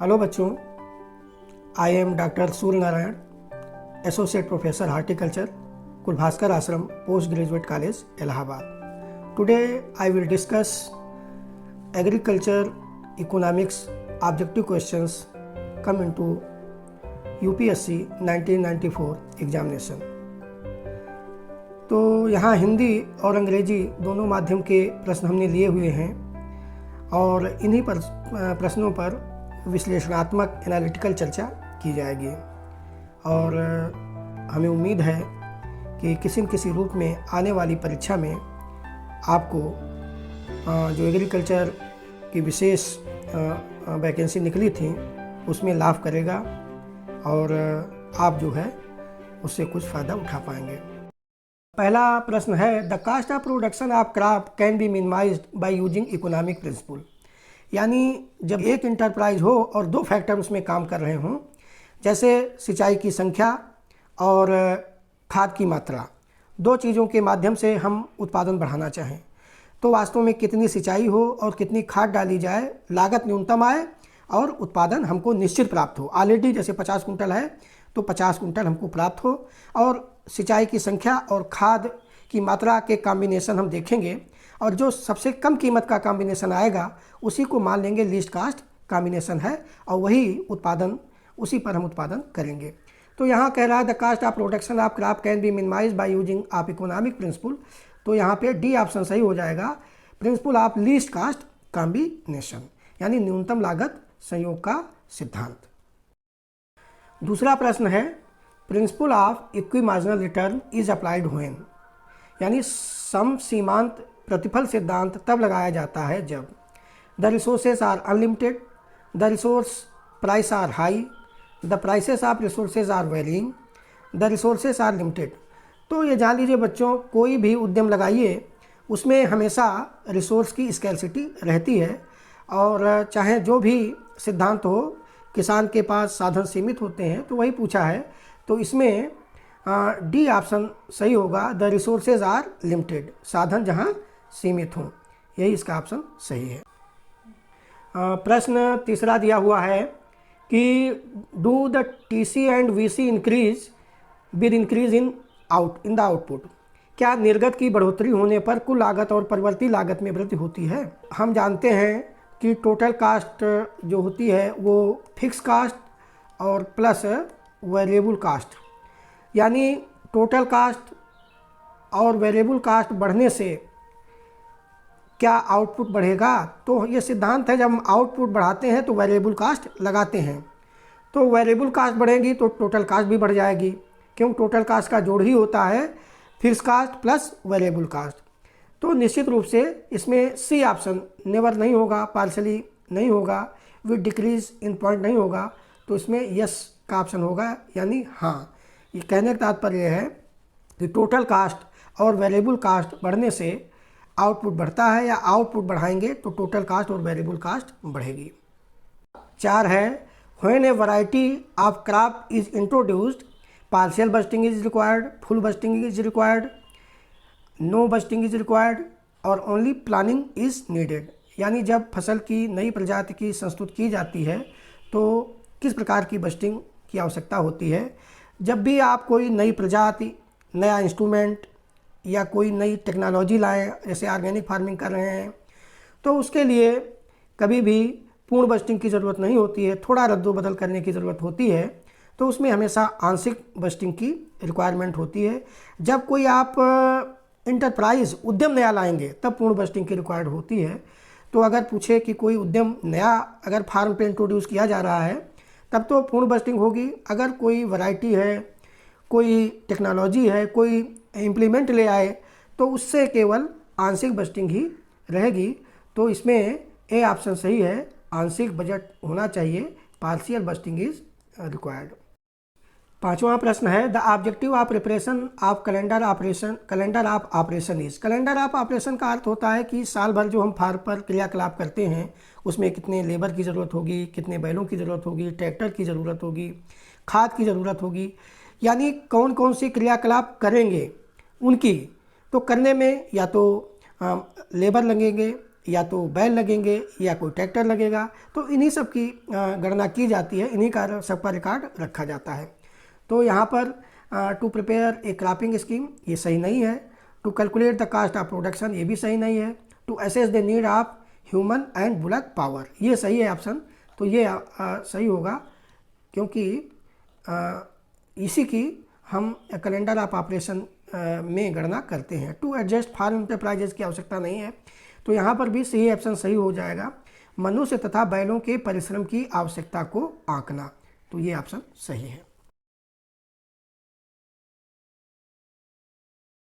Hello बच्चों, I am doctor Surya Narayan, associate professor horticulture, Kulbhaskar Ashram, post graduate college, Allahabad. Today I will discuss agriculture economics objective questions come into UPSC 1994 examination. तो यहाँ हिंदी और अंग्रेजी दोनों माध्यम के प्रश्न हमने लिए हुए हैं और इन्हीं पर प्रश्नों पर विश्लेषणात्मक एनालिटिकल चर्चा की जाएगी और हमें उम्मीद है कि किसी न किसी रूप में आने वाली परीक्षा में आपको जो एग्रीकल्चर की विशेष वैकेंसी निकली थी उसमें लाभ करेगा और आप जो है उससे कुछ फ़ायदा उठा पाएंगे। पहला प्रश्न है, the cost of production of crop can be minimised by using economic principle. यानी जब एक इंटरप्राइज हो और दो फैक्टर उसमें काम कर रहे हों, जैसे सिंचाई की संख्या और खाद की मात्रा, दो चीज़ों के माध्यम से हम उत्पादन बढ़ाना चाहें तो वास्तव में कितनी सिंचाई हो और कितनी खाद डाली जाए, लागत न्यूनतम आए और उत्पादन हमको निश्चित प्राप्त हो। ऑलरेडी जैसे 50 कुंटल है तो 50 कुंटल हमको प्राप्त हो, और सिंचाई की संख्या और खाद की मात्रा के कॉम्बिनेशन हम देखेंगे और जो सबसे कम कीमत का कॉम्बिनेशन आएगा उसी को मान लेंगे लीस्ट कास्ट कॉम्बिनेशन है और वही उत्पादन, उसी पर हम उत्पादन करेंगे। तो यहाँ कह रहा है the cost of production of crop can be minimised by using of economic principle. तो यहाँ पे डी ऑप्शन सही हो जाएगा, principle of least cost combination, यानी न्यूनतम लागत संयोग का सिद्धांत। दूसरा प्रश्न है, principle of equimarginal return is applied when. यानी सम सीमांत प्रतिफल सिद्धांत तब लगाया जाता है जब the resources are unlimited, the resource price are high, the prices of resources are varying, the resources are limited. तो ये जान लीजिए बच्चों, कोई भी उद्यम लगाइए उसमें हमेशा रिसोर्स की स्कैर्सिटी रहती है और चाहे जो भी सिद्धांत हो, किसान के पास साधन सीमित होते हैं तो वही पूछा है। तो इसमें डी ऑप्शन सही होगा, द रिसोर्सेज आर लिमिटेड, साधन जहां सीमित हों, यही इसका ऑप्शन सही है। प्रश्न तीसरा दिया हुआ है कि do the TC and VC increase with increase in the output. क्या निर्गत की बढ़ोतरी होने पर कुल लागत और परिवर्ती लागत में वृद्धि होती है। हम जानते हैं कि टोटल कास्ट जो होती है वो फिक्स कास्ट और प्लस वेरिएबल कास्ट, यानी टोटल कास्ट और वेरिएबल कास्ट बढ़ने से क्या आउटपुट बढ़ेगा। तो ये सिद्धांत है, जब हम आउटपुट बढ़ाते हैं तो वेरिएबल कास्ट लगाते हैं, तो वेरिएबल कास्ट बढ़ेगी तो टोटल कास्ट भी बढ़ जाएगी, क्योंकि टोटल कास्ट का जोड़ ही होता है fix cost plus variable cost. तो निश्चित रूप से इसमें सी ऑप्शन नेवर नहीं होगा, पार्शली नहीं होगा, विद डिक्रीज इन पॉइंट नहीं होगा, तो इसमें यस का ऑप्शन होगा, यानी हाँ। ये कहने का तात्पर्य है कि टोटल कास्ट और वेरिएबल कास्ट बढ़ने से आउटपुट बढ़ता है, या आउटपुट बढ़ाएंगे तो टोटल कास्ट और वेरिएबल कास्ट बढ़ेगी। 4 है, when a variety of crop is introduced partial budgeting is required, full budgeting is required, no budgeting is required और ओनली प्लानिंग इज नीडेड। यानी जब फसल की नई प्रजाति की संस्तुत की जाती है तो किस प्रकार की बस्टिंग की आवश्यकता होती है। जब भी आप कोई नई प्रजाति, नया इंस्ट्रूमेंट या कोई नई टेक्नोलॉजी लाएं, जैसे ऑर्गेनिक फार्मिंग कर रहे हैं, तो उसके लिए कभी भी पूर्ण बस्टिंग की ज़रूरत नहीं होती है, थोड़ा रद्दो बदल करने की ज़रूरत होती है, तो उसमें हमेशा आंशिक बस्टिंग की रिक्वायरमेंट होती है। जब कोई आप इंटरप्राइज उद्यम नया लाएंगे तब पूर्ण बस्टिंग की रिक्वायर्ड होती है। तो अगर पूछे कि कोई उद्यम नया अगर फार्म पे इंट्रोड्यूस किया जा रहा है तब तो पूर्ण बस्टिंग होगी। अगर कोई वैरायटी है, कोई टेक्नोलॉजी है, कोई इम्प्लीमेंट ले आए तो उससे केवल आंशिक बस्टिंग ही रहेगी। तो इसमें ए ऑप्शन सही है, आंशिक बजट होना चाहिए, पार्शियल बस्टिंग इज रिक्वायर्ड। 5वां प्रश्न है, the objective of preparation of calendar of operation is. Calendar of operation का अर्थ होता है कि साल भर जो हम फार्म पर क्रियाकलाप करते हैं उसमें कितने लेबर की ज़रूरत होगी, कितने बैलों की ज़रूरत होगी, ट्रैक्टर की ज़रूरत होगी, खाद की ज़रूरत होगी, यानी कौन कौन सी क्रियाकलाप करेंगे उनकी। तो करने में या तो लेबर लगेंगे या तो बैल लगेंगे या कोई ट्रैक्टर लगेगा, तो इन्हीं सब की गणना की जाती है, इन्हीं का सबका रिकॉर्ड रखा जाता है। तो यहाँ पर to prepare a cropping scheme ये सही नहीं है। To calculate the cost of production ये भी सही नहीं है। To assess the need of human and bullock power ये सही है ऑप्शन। तो ये सही होगा, क्योंकि इसी की हम कैलेंडर ऑफ ऑपरेशन में गणना करते हैं। टू एडजस्ट फार्म इंटरप्राइजेज की आवश्यकता नहीं है। तो यहाँ पर भी सही ऑप्शन सही हो जाएगा, मनुष्य तथा बैलों के परिश्रम की आवश्यकता को आंकना। तो ये ऑप्शन सही है।